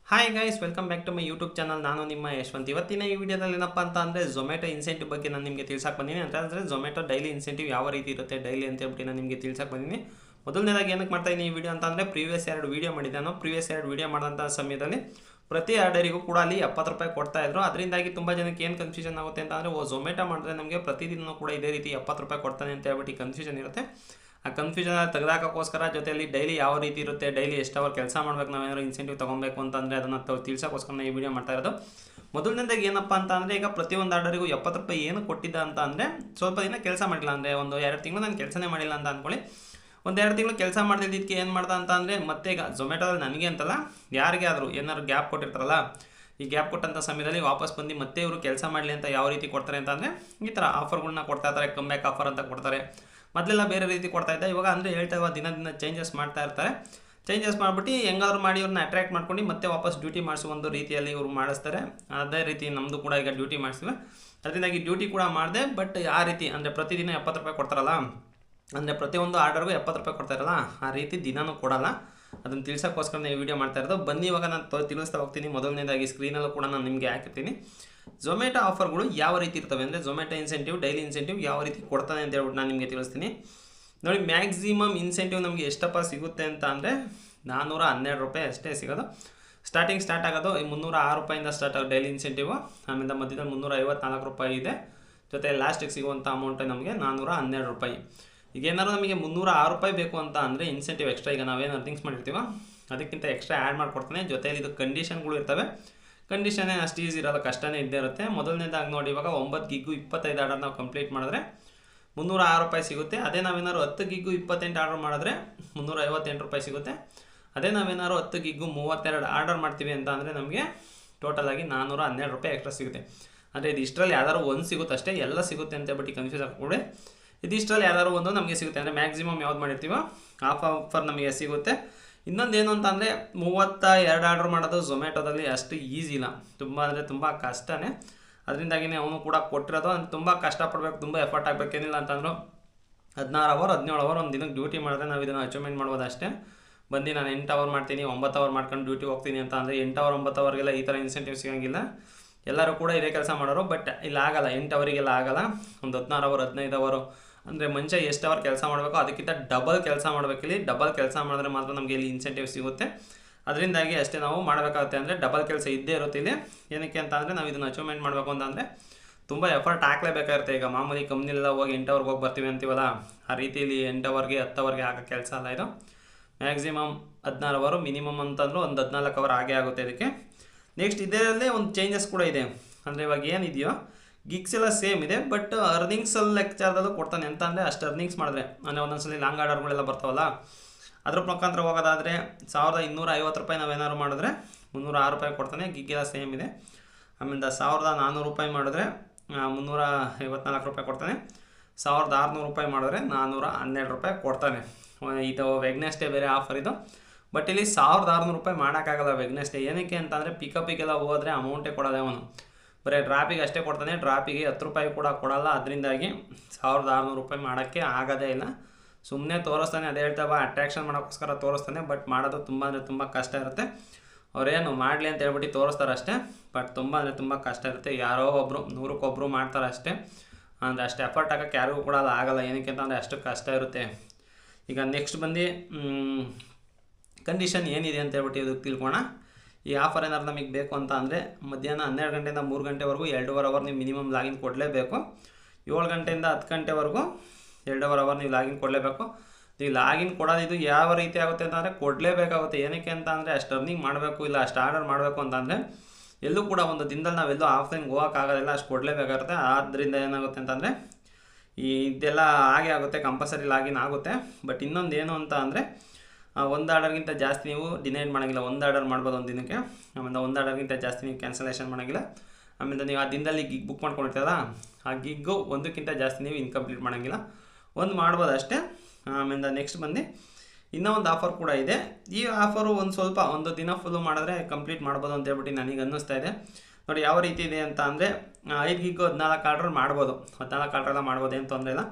Hi guys, welcome back to my YouTube channel. ನಾನು ನಿಮ್ಮ ಯಶವಂತ್. ಇವತ್ತಿನ ಈ ವಿಡಿಯೋದಲ್ಲಿ ಏನಪ್ಪ ಅಂತ ಅಂದರೆ ಝೊಮ್ಯಾಟೊ ಇನ್ಸೆಂಟಿವ್ ಬಗ್ಗೆ ನಾನು ನಿಮಗೆ ತಿಳ್ಸಕ್ಕೆ ಬಂದಿನಿ. ಅಂತಂದರೆ ಝೊಮ್ಯಾಟೊ ಡೈಲಿ ಇನ್ಸೆಂಟಿವ್ ಯಾವ ರೀತಿ ಇರುತ್ತೆ ಡೈಲಿ ಅಂತ ಹೇಳ್ಬಿಟ್ಟು ನಾನು ನಿಮಗೆ ತಿಳ್ಸಕ್ಕೆ ಬಂದಿನಿ. ಮೊದಲನೇದಾಗಿ ಏನಕ್ಕೆ ಮಾಡ್ತಾಯಿದ್ದೀನಿ ಈ ವಿಡಿಯೋ ಅಂತಂದರೆ ಪ್ರೀವಿಯಸ್ 2 ವೀಡಿಯೋ ಮಾಡಿದ್ದೆ. ನಾನು ಪ್ರೀವಿಯಸ್ 2 ವೀಡಿಯೋ ಮಾಡಿದಂಥ ಸಮಯದಲ್ಲಿ ಪ್ರತಿ ಆರ್ಡರಿಗೂ ಕೂಡ ಅಲ್ಲಿ 70 ರೂಪಾಯಿ ಕೊಡ್ತಾಯಿದ್ರು. ಅದರಿಂದಾಗಿ ತುಂಬ ಜನಕ್ಕೆ ಏನು ಕನ್ಫ್ಯೂಷನ್ ಆಗುತ್ತೆ ಅಂತ ಅಂದರೆ ಝೊಮ್ಯಾಟೊ ಮಾಡಿದ್ರೆ ನಮಗೆ ಪ್ರತಿದಿನ ಕೂಡ ಇದೇ ರೀತಿ 70 ರೂಪಾಯಿ ಕೊಡ್ತಾನೆ ಅಂತ ಹೇಳ್ಬಿಟ್ಟು ಕನ್ಫ್ಯೂಷನ್ ಇರುತ್ತೆ. ಆ ಕನ್ಫ್ಯೂಷನ್ ತೆಗೆದಾಕೋಸ್ಕರ ಜೊತೆಯಲ್ಲಿ ಡೈಲಿ ಯಾವ ರೀತಿ ಇರುತ್ತೆ, ಡೈಲಿ ಎಷ್ಟು ಅವರ್ ಕೆಲಸ ಮಾಡಬೇಕು, ನಾವೇನಾದ್ರು ಇನ್ಸೆಂಟಿವ್ ತೊಗೊಬೇಕು ಅಂತಂದರೆ ಅದನ್ನು ತಿಳಿಸೋಕ್ಕೋಸ್ಕರ ಈ ವಿಡಿಯೋ ಮಾಡ್ತಾ ಇರೋದು. ಮೊದಲನೇದಾಗಿ ಏನಪ್ಪ ಅಂತ ಅಂದರೆ ಈಗ ಪ್ರತಿಯೊಂದು ಆರ್ಡರಿಗೂ 70 ರೂಪಾಯಿ ಏನು ಕೊಟ್ಟಿದ್ದ ಅಂತ ಅಂದರೆ ಸ್ವಲ್ಪ ದಿನ ಕೆಲಸ ಮಾಡಿಲ್ಲ ಅಂದರೆ ಒಂದು 2 ತಿಂಗಳು ನಾನು ಕೆಲಸನೇ ಮಾಡಿಲ್ಲ ಅಂತ ಅಂದ್ಕೊಳ್ಳಿ. ಒಂದು 2 ತಿಂಗಳು ಕೆಲಸ ಮಾಡ್ತಿದ್ದಕ್ಕೆ ಏನು ಮಾಡ್ದೆ ಅಂತ ಅಂದರೆ ಮತ್ತೆ ಈಗ ಝೊಮ್ಯಾಟೋದಲ್ಲಿ ನನಗೆ ಅಂತಲ್ಲ ಯಾರಿಗೆ ಆದರೂ ಏನಾದ್ರು ಗ್ಯಾಪ್ ಕೊಟ್ಟಿರ್ತಾರಲ್ಲ, ಈ ಗ್ಯಾಪ್ ಕೊಟ್ಟಂಥ ಸಮಯದಲ್ಲಿ ವಾಪಸ್ ಬಂದು ಮತ್ತೆ ಇವರು ಕೆಲಸ ಮಾಡಲಿ ಅಂತ ಯಾವ ರೀತಿ ಕೊಡ್ತಾರೆ ಅಂತ ಅಂದರೆ ಈ ಥರ ಆಫರ್ಗಳನ್ನ ಕೊಡ್ತಾ ಇರ್ತಾರೆ. ಕಮ್ ಬ್ಯಾಕ್ ಆಫರ್ ಅಂತ ಕೊಡ್ತಾರೆ. ಮೊದಲೆಲ್ಲ ಬೇರೆ ರೀತಿ ಕೊಡ್ತಾ ಇದ್ದೆ, ಇವಾಗ ಅಂದರೆ ಹೇಳ್ತಾ ಇವಾಗ ದಿನ ಚೇಂಜಸ್ ಮಾಡ್ತಾ ಇರ್ತಾರೆ. ಚೇಂಜಸ್ ಮಾಡಿಬಿಟ್ಟು ಹೆಂಗಾದ್ರು ಮಾಡಿ ಇವ್ರನ್ನ ಅಟ್ರ್ಯಾಕ್ಟ್ ಮಾಡ್ಕೊಂಡು ಮತ್ತೆ ವಾಪಸ್ ಡ್ಯೂಟಿ ಮಾಡಿಸೋ ಒಂದು ರೀತಿಯಲ್ಲಿ ಇವರು ಮಾಡಿಸ್ತಾರೆ. ಅದೇ ರೀತಿ ನಮ್ಮದು ಕೂಡ ಈಗ ಡ್ಯೂಟಿ ಮಾಡಿಸ್ತೀವಿ. ಅದರಿಂದಾಗಿ ಡ್ಯೂಟಿ ಕೂಡ ಮಾಡಿದೆ. ಬಟ್ ಆ ರೀತಿ ಅಂದರೆ ಪ್ರತಿದಿನ 70 ರೂಪಾಯಿ ಕೊಡ್ತಾರಲ್ಲ, ಅಂದರೆ ಪ್ರತಿಯೊಂದು ಆರ್ಡರ್ಗೂ 70 ರೂಪಾಯಿ ಕೊಡ್ತಾರಲ್ಲ, ಆ ರೀತಿ ದಿನವೂ ಕೊಡಲ್ಲ. ಅದನ್ನು ತಿಳಿಸೋಕ್ಕೋಸ್ಕರ ಈ ವಿಡಿಯೋ ಮಾಡ್ತಾ ಇರೋದು. ಬನ್ನಿ ಇವಾಗ ನಾನು ತಿಳಿಸ್ತಾ ಹೋಗ್ತೀನಿ. ಮೊದಲನೇದಾಗಿ ಸ್ಕ್ರೀನಲ್ಲೂ ಕೂಡ ನಾನು ನಿಮಗೆ ಹಾಕಿರ್ತೀನಿ. ಝೊಮ್ಯಾಟೊ ಆಫರ್ಗಳು ಯಾವ ರೀತಿ ಇರ್ತವೆ ಅಂದರೆ ಝೊಮ್ಯಾಟೊ ಇನ್ಸೆಂಟಿವ್, ಡೈಲಿ ಇನ್ಸೆಂಟಿವ್ ಯಾವ ರೀತಿ ಕೊಡ್ತಾನೆ ಅಂತ ಹೇಳ್ಬಿಟ್ಟು ನಾನು ನಿಮಗೆ ತಿಳಿಸ್ತೀನಿ. ನೋಡಿ, ಮ್ಯಾಕ್ಸಿಮಮ್ ಇನ್ಸೆಂಟಿವ್ ನಮಗೆ ಎಷ್ಟಪ್ಪ ಸಿಗುತ್ತೆ ಅಂತ ಅಂದರೆ 412 ರೂಪಾಯಿ ಅಷ್ಟೇ ಸಿಗೋದು. ಸ್ಟಾರ್ಟ್ ಆಗೋದು 306 ರೂಪಾಯಿಂದ ಸ್ಟಾರ್ಟ್ ಆಗೋದು ಡೈಲಿ ಇನ್ಸೆಂಟಿವ್. ಆಮೇಲೆ ಮಧ್ಯದಲ್ಲಿ 354 ರೂಪಾಯಿ ಇದೆ. ಜೊತೆ ಲಾಸ್ಟಿಗೆ ಸಿಗುವಂಥ ಅಮೌಂಟ್ ನಮಗೆ 412 ರೂಪಾಯಿ. ಈಗ ಏನಾದ್ರು ನಮಗೆ 306 ರೂಪಾಯಿ ಬೇಕು ಅಂತ ಅಂದರೆ ಇನ್ಸೆಂಟಿವ್ ಎಕ್ಸ್ಟ್ರಾ, ಈಗ ನಾವೇನು ಅರ್ನಿಂಗ್ಸ್ ಮಾಡಿರ್ತೀವೋ ಅದಕ್ಕಿಂತ ಎಕ್ಸ್ಟ್ರಾ ಆ್ಯಡ್ ಮಾಡ್ಕೊಡ್ತಾನೆ. ಜೊತೆಯಲ್ಲಿ ಇದು ಕಂಡೀಷನ್ಗಳು ಇರ್ತವೆ. ಕಂಡೀಷನ್ ಅಷ್ಟು ಈಸಿ ಇರೋಲ್ಲ, ಕಷ್ಟನೇ ಇದ್ದೇ ಇರುತ್ತೆ. ಮೊದಲನೇದಾಗಿ ನೋಡಿ, ಇವಾಗ 9 ಗಿಗ್ಗು 25 ಆರ್ಡರ್ ನಾವು ಕಂಪ್ಲೀಟ್ ಮಾಡಿದ್ರೆ 306 ರೂಪಾಯಿ ಸಿಗುತ್ತೆ. ಅದೇ ನಾವೇನಾದ್ರು 10 ಗಿಗ್ಗು 28 ಆರ್ಡರ್ ಮಾಡಿದ್ರೆ 358 ರೂಪಾಯಿ ಸಿಗುತ್ತೆ. ಅದೇ ನಾವೇನಾದ್ರು 10 ಗಿಗ್ಗು 32 ಆರ್ಡರ್ ಮಾಡ್ತೀವಿ ಅಂತ ಅಂದರೆ ನಮಗೆ ಟೋಟಲಾಗಿ 412 ರೂಪಾಯಿ ಎಕ್ಸ್ಟ್ರಾ ಸಿಗುತ್ತೆ. ಅಂದರೆ ಇದು ಇಷ್ಟರಲ್ಲಿ ಯಾವ್ದಾದ್ರು ಒಂದು ಸಿಗುತ್ತೆ ಅಷ್ಟೇ, ಎಲ್ಲ ಸಿಗುತ್ತೆ ಅಂತ ಹೇಳ್ಬಿಟ್ಟು ಕನ್ಫ್ಯೂಸ್ ಆಗ್ಬಿಡಿ. ಇದಿಷ್ಟರಲ್ಲಿ ಯಾವ್ದಾದ್ರು ಒಂದು ನಮಗೆ ಸಿಗುತ್ತೆ. ಅಂದರೆ ಮ್ಯಾಕ್ಸಿಮಮ್ ಯಾವ್ದು ಮಾಡಿರ್ತೀವೋ ಆಫರ್ ನಮಗೆ ಸಿಗುತ್ತೆ. ಇನ್ನೊಂದೇನು ಅಂತ ಅಂದರೆ 32 ಆರ್ಡರ್ ಮಾಡೋದು ಝೊಮ್ಯಾಟೋದಲ್ಲಿ ಅಷ್ಟು ಈಸಿ ಇಲ್ಲ, ತುಂಬ ಅಂದರೆ ತುಂಬ ಕಷ್ಟನೇ. ಅದರಿಂದಾಗಿಯೇ ಅವನು ಕೂಡ ಕೊಟ್ಟಿರೋದು ತುಂಬ ಕಷ್ಟಪಡಬೇಕು, ತುಂಬ ಎಫರ್ಟ್ ಆಗಬೇಕೇನಿಲ್ಲ ಅಂತಂದ್ರು 16 ಅವರ್ 17 ಅವರ್ ಒಂದು ದಿನಕ್ಕೆ ಡ್ಯೂಟಿ ಮಾಡಿದ್ರೆ ನಾವು ಇದನ್ನು ಅಚೀವ್ಮೆಂಟ್ ಮಾಡ್ಬೋದು ಅಷ್ಟೇ. ಬಂದು ನಾನು 8 ಅವರ್ ಮಾಡ್ತೀನಿ, 9 ಅವರ್ ಮಾಡ್ಕೊಂಡು ಡ್ಯೂಟಿ ಹೋಗ್ತೀನಿ ಅಂತ ಅಂದರೆ 8 ಅವರ್ 9 ಅವರ್ಗೆಲ್ಲ ಈ ಥರ ಇನ್ಸೆಂಟಿವ್ ಸಿಗೋಂಗಿಲ್ಲ. ಎಲ್ಲರೂ ಕೂಡ ಇದೇ ಕೆಲಸ ಮಾಡೋರು. ಬಟ್ ಇಲ್ಲಿ ಆಗಲ್ಲ, 8 ಅವರಿಗೆಲ್ಲ ಆಗಲ್ಲ. ಒಂದು 16 ಅವರ್ 15 ಅವರು ಅಂದರೆ ಮನುಷ್ಯ ಎಷ್ಟು ಅವರ್ ಕೆಲಸ ಮಾಡಬೇಕು ಅದಕ್ಕಿಂತ ಡಬಲ್ ಕೆಲಸ ಮಾಡಬೇಕಿಲ್ಲಿ. ಡಬಲ್ ಕೆಲಸ ಮಾಡಿದ್ರೆ ಮಾತ್ರ ನಮಗೆ ಇಲ್ಲಿ ಇನ್ಸೆಂಟಿವ್ ಸಿಗುತ್ತೆ. ಅದರಿಂದಾಗಿ ಅಷ್ಟೇ ನಾವು ಮಾಡಬೇಕಾಗುತ್ತೆ. ಅಂದರೆ ಡಬಲ್ ಕೆಲಸ ಇದ್ದೇ ಇರುತ್ತೆ ಇಲ್ಲಿ. ಏನಕ್ಕೆ ಅಂತ ಅಂದರೆ ನಾವು ಇದನ್ನು ಅಚೀವ್ಮೆಂಟ್ ಮಾಡಬೇಕು ಅಂತಂದರೆ ತುಂಬ ಎಫರ್ಟ್ ಹಾಕಲೇಬೇಕಾಗಿರುತ್ತೆ. ಈಗ ಮಾಮೂಲಿ ಕಂಪ್ನಿಲೆಲ್ಲ ಹೋಗಿ 8 ಅವರ್ಗೆ ಹೋಗಿ ಬರ್ತೀವಿ ಅಂತೀವಲ್ಲ, ಆ ರೀತಿಯಲ್ಲಿ 8 ಅವರ್ಗೆ 10 ಅವರ್ಗೆ ಆಗೋ ಕೆಲಸ ಅಲ್ಲ ಇದು. ಮ್ಯಾಕ್ಸಿಮಮ್ 16 ಅವರು, ಮಿನಿಮಮ್ ಅಂತಂದರೂ ಒಂದು 14 ಅವರ್ ಆಗೇ ಆಗುತ್ತೆ ಇದಕ್ಕೆ. ನೆಕ್ಸ್ಟ್ ಇದರಲ್ಲೇ ಒಂದು ಚೇಂಜಸ್ ಕೂಡ ಇದೆ. ಅಂದರೆ ಇವಾಗ ಏನಿದೆಯೋ ಗಿಗ್ಸ್ ಎಲ್ಲ ಸೇಮ್ ಇದೆ, ಬಟ್ ಅರ್ನಿಂಗ್ಸಲ್ಲಿ ಲೆಕ್ಚರ್ದಲ್ಲೂ ಕೊಡ್ತಾನೆ. ಅಂತ ಅಂದರೆ ಅಷ್ಟು ಅರ್ನಿಂಗ್ಸ್ ಮಾಡಿದ್ರೆ ಅಂದರೆ ಒಂದೊಂದ್ಸಲಿ ಲಾಂಗ್ ಆರ್ಡರ್ಗಳೆಲ್ಲ ಬರ್ತಾವಲ್ಲ, ಅದ್ರ ಮುಖಾಂತರ ಹೋಗೋದಾದರೆ 1250 ರೂಪಾಯಿ ನಾವೇನಾದ್ರು ಮಾಡಿದ್ರೆ 306 ರೂಪಾಯಿ ಕೊಡ್ತಾನೆ. ಗಿಗ್ಗೆಲ್ಲ ಸೇಮ್ ಇದೆ. ಆಮೇಲೆ 1400 ರೂಪಾಯಿ ಮಾಡಿದ್ರೆ 354 ರೂಪಾಯಿ ಕೊಡ್ತಾನೆ. 1600 ರೂಪಾಯಿ ಮಾಡಿದ್ರೆ 412 ರೂಪಾಯಿ ಕೊಡ್ತಾನೆ. ಇದು ವೆಗ್ನೆಸ್ಡೇ ಬೇರೆ ಆಫರ್ ಇದು. ಬಟ್ ಇಲ್ಲಿ 1600 ರೂಪಾಯಿ ಮಾಡೋಕ್ಕಾಗಲ್ಲ ವೆಗ್ನೆಸ್ಡೇ. ಏನಕ್ಕೆ ಅಂತಂದರೆ ಪಿಕಪ್ಪಿಗೆಲ್ಲ ಹೋದರೆ ಅಮೌಂಟೇ ಕೊಡೋದೆ ಅವನು, ಬರೀ ಡ್ರಾಪಿಗೆ ಅಷ್ಟೇ ಕೊಡ್ತಾನೆ. ಡ್ರಾಪಿಗೆ 10 ರೂಪಾಯಿ ಕೂಡ ಕೊಡಲ್ಲ. ಅದರಿಂದಾಗಿ 1600 ರೂಪಾಯಿ ಮಾಡೋಕ್ಕೆ ಆಗೋದೇ ಇಲ್ಲ. ಸುಮ್ಮನೆ ತೋರಿಸ್ತಾನೆ, ಅದೇ ಹೇಳ್ತಾವ ಅಟ್ರ್ಯಾಕ್ಷನ್ ಮಾಡೋಕ್ಕೋಸ್ಕರ ತೋರಿಸ್ತಾನೆ. ಬಟ್ ಮಾಡೋದು ತುಂಬ ಅಂದರೆ ತುಂಬ ಕಷ್ಟ ಇರುತ್ತೆ. ಅವರೇನು ಮಾಡಲಿ ಅಂತ ಹೇಳ್ಬಿಟ್ಟು ತೋರಿಸ್ತಾರೆ ಅಷ್ಟೇ. ಬಟ್ ತುಂಬ ಅಂದರೆ ತುಂಬ ಕಷ್ಟ ಇರುತ್ತೆ. ಯಾರೋ ಒಬ್ಬರು 100ಕ್ಕೆ ಮಾಡ್ತಾರೆ ಅಷ್ಟೇ. ಅಂದರೆ ಅಷ್ಟು ಎಫರ್ಟ್ ಹಾಕೋಕ್ಕೆ ಯಾರಿಗೂ ಕೂಡ ಆಗಲ್ಲ. ಏನಕ್ಕೆ ಅಂತಂದರೆ ಅಷ್ಟು ಕಷ್ಟ ಇರುತ್ತೆ. ಈಗ ನೆಕ್ಸ್ಟ್ ಬಂದು ಕಂಡೀಷನ್ ಏನಿದೆ ಅಂತ ಹೇಳ್ಬಿಟ್ಟು ಇದಕ್ಕೆ ತಿಳ್ಕೊಳ್ಳೋಣ. ಈ ಆಫರ್ ಏನಾದ್ರು ನಮಗೆ ಬೇಕು ಅಂತ ಅಂದರೆ ಮಧ್ಯಾಹ್ನ 12 ಗಂಟೆಯಿಂದ 3 ಗಂಟೆವರೆಗೂ 2.5 ಅವರ್ ನೀವು ಮಿನಿಮಮ್ ಲಾಗಿನ್ ಕೊಡಲೇಬೇಕು. 7 ಗಂಟೆಯಿಂದ 10 ಗಂಟೆವರೆಗೂ 2.5 ಅವರ್ ನೀವು ಲಾಗಿನ್ ಕೊಡಲೇಬೇಕು. ನೀವು ಲಾಗಿನ್ ಕೊಡೋದು ಇದು ಯಾವ ರೀತಿ ಆಗುತ್ತೆ ಅಂತಂದರೆ ಕೊಡಲೇಬೇಕಾಗುತ್ತೆ. ಏನಕ್ಕೆ ಅಂತ ಅಂದರೆ ಅಷ್ಟು ಅರ್ನಿಂಗ್ ಮಾಡಬೇಕು, ಇಲ್ಲ ಅಷ್ಟು ಆರ್ಡರ್ ಮಾಡಬೇಕು ಅಂತಂದರೆ ಎಲ್ಲೂ ಕೂಡ ಒಂದು ದಿನದಲ್ಲಿ ನಾವೆಲ್ಲೂ ಆಫ್ಲೈನ್ಗೆ ಹೋಗೋಕ್ಕಾಗೋದಿಲ್ಲ, ಅಷ್ಟು ಕೊಡಲೇಬೇಕಾಗುತ್ತೆ. ಆದ್ದರಿಂದ ಏನಾಗುತ್ತೆ ಅಂತಂದರೆ ಇದೆಲ್ಲ ಹಾಗೆ ಆಗುತ್ತೆ, ಕಂಪಲ್ಸರಿ ಲಾಗಿನ್ ಆಗುತ್ತೆ. ಬಟ್ ಇನ್ನೊಂದು ಏನು ಅಂತ ಅಂದರೆ ಒಂದು ಆರ್ಡರ್ಗಿಂತ ಜಾಸ್ತಿ ನೀವು ಡಿನೈಡ್ ಮಾಡೋಂಗಿಲ್ಲ. ಒಂದು ಆರ್ಡರ್ ಮಾಡ್ಬೋದು ಒಂದು ದಿನಕ್ಕೆ. ಆಮೇಲೆ ಒಂದು ಆರ್ಡರ್ಗಿಂತ ಜಾಸ್ತಿ ನೀವು ಕ್ಯಾನ್ಸಲೇಷನ್ ಮಾಡೋಂಗಿಲ್ಲ. ಆಮೇಲೆ ನೀವು ಆ ದಿನದಲ್ಲಿ ಗಿಗ್ ಬುಕ್ ಮಾಡ್ಕೊಂಡಿರ್ತೀರಲ್ಲ, ಆ ಗಿಗ್ಗು ಒಂದಕ್ಕಿಂತ ಜಾಸ್ತಿ ನೀವು ಇನ್ಕಂಪ್ಲೀಟ್ ಮಾಡೋಂಗಿಲ್ಲ, ಒಂದು ಮಾಡ್ಬೋದು ಅಷ್ಟೇ. ಆಮೇಲೆ ನೆಕ್ಸ್ಟ್ ಬಂದು ಇನ್ನೂ ಒಂದು ಆಫರ್ ಕೂಡ ಇದೆ. ಈ ಆಫರು ಒಂದು ದಿನ ಫುಲ್ಲು ಮಾಡಿದ್ರೆ ಕಂಪ್ಲೀಟ್ ಮಾಡ್ಬೋದು ಅಂತ ಹೇಳ್ಬಿಟ್ಟು ನನಗೆ ಅನ್ನಿಸ್ತಾ ಇದೆ. ನೋಡಿ ಯಾವ ರೀತಿ ಇದೆ ಅಂತ ಅಂದರೆ 5 ಗಿಗ್ಗು 14 ಆರ್ಡರ್ ಮಾಡ್ಬೋದು. 14 ಆರ್ಡ್ರೆಲ್ಲ ಮಾಡ್ಬೋದು, ಏನು ತೊಂದರೆ ಇಲ್ಲ.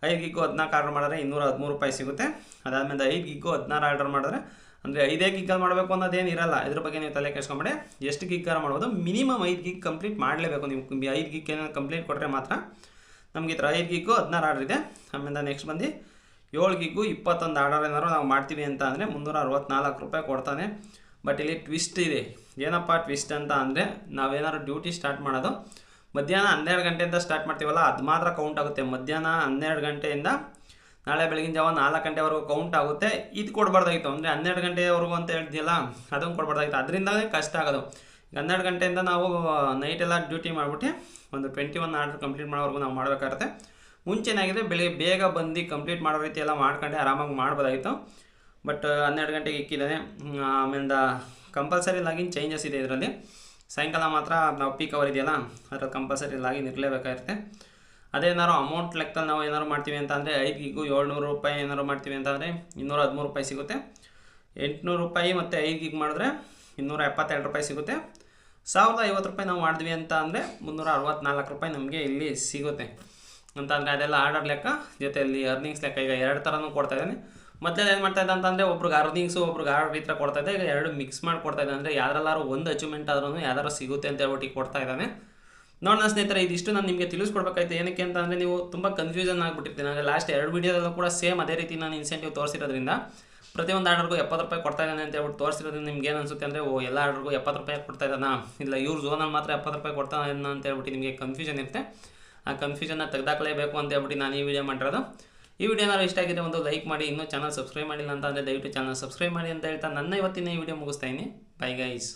5 ಗಿಗ್ಗು 14 ಆರ್ಡರ್ ಮಾಡಿದ್ರೆ 213 ರೂಪಾಯಿ ಸಿಗುತ್ತೆ. ಅದಾದಮೇಲೆ 5 ಗಿಗ್ಗು 16 ಆರ್ಡರ್ ಮಾಡಿದ್ರೆ ಅಂದರೆ 5 ಗಿಗ್ಗಲ್ಲಿ ಮಾಡಬೇಕು ಅನ್ನೋದೇನು ಇರಲ್ಲ, ಇದ್ರ ಬಗ್ಗೆ ನೀವು ತಲೆ ಕೆಡಿಸ್ಕೊಂಬೇಡಿ. ಎಷ್ಟು ಗಿಗ್ಗಾರ ಮಾಡ್ಬೋದು, ಮಿನಿಮಮ್ 5 ಗಿಗ್ ಕಂಪ್ಲೀಟ್ ಮಾಡಲೇಬೇಕು ನೀವು. 5 ಗಿಗ್ ಏನಾದ್ರು ಕಂಪ್ಲೀಟ್ ಕೊಟ್ಟರೆ ಮಾತ್ರ ನಮಗೆ ಈ ಥರ 5 ಗಿಗ್ಗು 16 ಆರ್ಡರ್ ಇದೆ. ಆಮೇಲೆ ನೆಕ್ಸ್ಟ್ ಬಂದು 7 ಗಿಗ್ಗು 21 ಆರ್ಡರ್ ಏನಾದ್ರು ನಾವು ಮಾಡ್ತೀವಿ ಅಂತ ಅಂದರೆ 364 ರೂಪಾಯಿ ಕೊಡ್ತಾನೆ. ಬಟ್ ಇಲ್ಲಿ ಟ್ವಿಸ್ಟ್ ಇದೆ. ಏನಪ್ಪ ಟ್ವಿಸ್ಟ್ ಅಂತ ಅಂದರೆ, ನಾವೇನಾದ್ರು ಡ್ಯೂಟಿ ಸ್ಟಾರ್ಟ್ ಮಾಡೋದು ಮಧ್ಯಾಹ್ನ 12 ಗಂಟೆಯಿಂದ ಸ್ಟಾರ್ಟ್ ಮಾಡ್ತೀವಲ್ಲ, ಅದು ಮಾತ್ರ ಕೌಂಟ್ ಆಗುತ್ತೆ. ಮಧ್ಯಾಹ್ನ 12 ಗಂಟೆಯಿಂದ ನಾಳೆ ಬೆಳಗಿನ ಜಾವ 4 ಗಂಟೆವರೆಗೂ ಕೌಂಟ್ ಆಗುತ್ತೆ. ಇದು ಕೊಡಬಾರ್ದಾಗಿತ್ತು, ಅಂದರೆ 12 ಗಂಟೆವರೆಗೂ ಅಂತ ಹೇಳ್ತೀಯಲ್ಲ, ಅದನ್ನು ಕೊಡಬಾರ್ದಾಗಿತ್ತು. ಅದರಿಂದಲೇ ಕಷ್ಟ ಆಗೋದು. 12 ಗಂಟೆಯಿಂದ ನಾವು ನೈಟ್ ಎಲ್ಲ ಡ್ಯೂಟಿ ಮಾಡಿಬಿಟ್ಟು ಒಂದು 21 ಆರ್ಡರ್ ಕಂಪ್ಲೀಟ್ ಮಾಡೋವರೆಗೂ ನಾವು ಮಾಡಬೇಕಾಗುತ್ತೆ. ಮುಂಚೆನಾಗಿದ್ದರೆ ಬೆಳಿಗ್ಗೆ ಬೇಗ ಬಂದು ಕಂಪ್ಲೀಟ್ ಮಾಡೋ ರೀತಿ ಎಲ್ಲ ಮಾಡ್ಕೊಂಡೆ ಆರಾಮಾಗಿ ಮಾಡ್ಬೋದಾಗಿತ್ತು. ಬಟ್ 12 ಗಂಟೆಗೆ ಇಕ್ಕಿದ್ದಾನೆ. ಆಮೇಲೆ ಕಂಪಲ್ಸರಿ ಲಾಗಿನ್ ಚೇಂಜಸ್ ಇದೆ ಇದರಲ್ಲಿ. ಸಾಯಂಕಾಲ ಮಾತ್ರ ನಾವು ಪೀಕ್ ಅವರ್ ಇದೆಯಲ್ಲ, ಅದ್ರಲ್ಲಿ ಕಂಪಲ್ಸರಿ ಲಾಗಿನ್ ಇರಲೇಬೇಕಾಗಿರುತ್ತೆ. ಅದೇನಾದ್ರು ಅಮೌಂಟ್ ಲೆಕ್ಕದಲ್ಲಿ ನಾವು ಏನಾದ್ರು ಮಾಡ್ತೀವಿ ಅಂತ ಅಂದರೆ 5 ಗಿಗ್ಗು 700 ರೂಪಾಯಿ ಏನಾದ್ರು ಮಾಡ್ತೀವಿ ಅಂತ ಅಂದರೆ 213 ರೂಪಾಯಿ ಸಿಗುತ್ತೆ. 800 ರೂಪಾಯಿ ಮತ್ತು 5 ಗಿಗ್ ಮಾಡಿದ್ರೆ 272 ರೂಪಾಯಿ ಸಿಗುತ್ತೆ. 1050 ರೂಪಾಯಿ ನಾವು ಮಾಡಿದ್ವಿ ಅಂತ ಅಂದರೆ 364 ರೂಪಾಯಿ ನಮಗೆ ಇಲ್ಲಿ ಸಿಗುತ್ತೆ ಅಂತ. ಅಂದರೆ ಅದೆಲ್ಲ ಆರ್ಡರ್ ಲೆಕ್ಕ ಜೊತೆಯಲ್ಲಿ ಅರ್ನಿಂಗ್ಸ್ ಲೆಕ್ಕ. ಈಗ 2 ಥರನೂ ಕೊಡ್ತಾಯಿದ್ದಾನೆ. ಮೊದಲೇ ಏನು ಮಾಡ್ತಾಯಿದ್ದ ಅಂತಂದರೆ ಒಬ್ರಿಗೆ ಅರ್ನಿಂಗ್ಸು ಒಬ್ರಿಗೆ ಆರ್ಡರ್ ಈ ಥರ ಕೊಡ್ತಾಯಿದ್ದೆ. ಈಗ 2 ಮಿಕ್ಸ್ ಮಾಡಿ ಕೊಡ್ತಾಯಿದ್ದೆ. ಅಂದರೆ ಯಾವ್ದಾರು ಒಂದು ಅಚೀವ್ಮೆಂಟ್ ಆದ್ರೂ ಯಾವ್ದಾರು ಸಿಗುತ್ತೆ ಅಂತ ಹೇಳ್ಬಿಟ್ಟು ಕೊಡ್ತಾ ಇದ್ದಾನೆ. ನೋಡೋಣ ಸ್ನೇಹಿತರೆ, ಇದಿಷ್ಟು ನಾನು ನಿಮಗೆ ತಿಳಿಸ್ಕೊಡ್ಬೇಕಾಯ್ತು. ಏನಕ್ಕೆ ಅಂತ ಅಂದರೆ ನೀವು ತುಂಬ ಕನ್ಫ್ಯೂಷನ್ ಆಗಿಬಿಟ್ಟಿರ್ತೀನಿ. ಅಂದರೆ ಲಾಸ್ಟ್ 2 ವೀಡಿಯೋದಲ್ಲೂ ಕೂಡ ಸೇಮ್ ಅದೇ ರೀತಿ ನಾನು ಇನ್ಸೆಂಟಿವ್ ತೋರಿಸಿರೋದ್ರಿಂದ ಪ್ರತಿಯೊಂದು ಆರ್ಡರ್ಗೂ 70 ರೂಪಾಯಿ ಕೊಡ್ತಾ ಇದ್ದಾನೆ ಅಂತ ಹೇಳ್ಬಿಟ್ಟು ತೋರಿಸಿರೋದ್ರಿಂದ ನಿಮ್ಗೆ ಏನು ಅನಿಸುತ್ತೆ ಅಂದರೆ, ಎಲ್ಲ ಆರ್ಡರ್ಗೂ 70 ರೂಪಾಯಿ ಕೊಡ್ತಾ ಇದ್ದಾನಾ, ಇಲ್ಲ ಇವ್ರ ಝೋನಲ್ಲಿ ಮಾತ್ರ 70 ರೂಪಾಯಿ ಕೊಡ್ತಾ ಇದ್ದಾನ ಅಂತ ಹೇಳ್ಬಿಟ್ಟು ನಿಮಗೆ ಕನ್ಫ್ಯೂಷನ್ ಇರುತ್ತೆ. ಆ ಕನ್ಫ್ಯೂಷನ್ನ ತೆಗೆದಾಕಲೇಬೇಕು ಅಂತ ಹೇಳ್ಬಿಟ್ಟು ನಾನು ಈ ವಿಡಿಯೋ ಮಾಡಿರೋದು. ಈ ವಿಡಿಯೋ ಏನಾದ್ರು ಇಷ್ಟ ಆಗಿದೆ ಒಂದು ಲೈಕ್ ಮಾಡಿ. ಇನ್ನೂ ಚಾನಲ್ ಸಬ್ಸ್ಕ್ರೈಬ್ ಮಾಡಿಲ್ಲ ಅಂತ ಅಂದರೆ ದಯವಿಟ್ಟು ಚಾನಲ್ ಸಬ್ಸ್ಕ್ರೈಬ್ ಮಾಡಿ ಅಂತ ಹೇಳ್ತಾ ನನ್ನ ಇವತ್ತಿನ ಈ ವಿಡಿಯೋ ಮುಗಿಸ್ತಾ ಇದ್ದೀನಿ. Bye guys.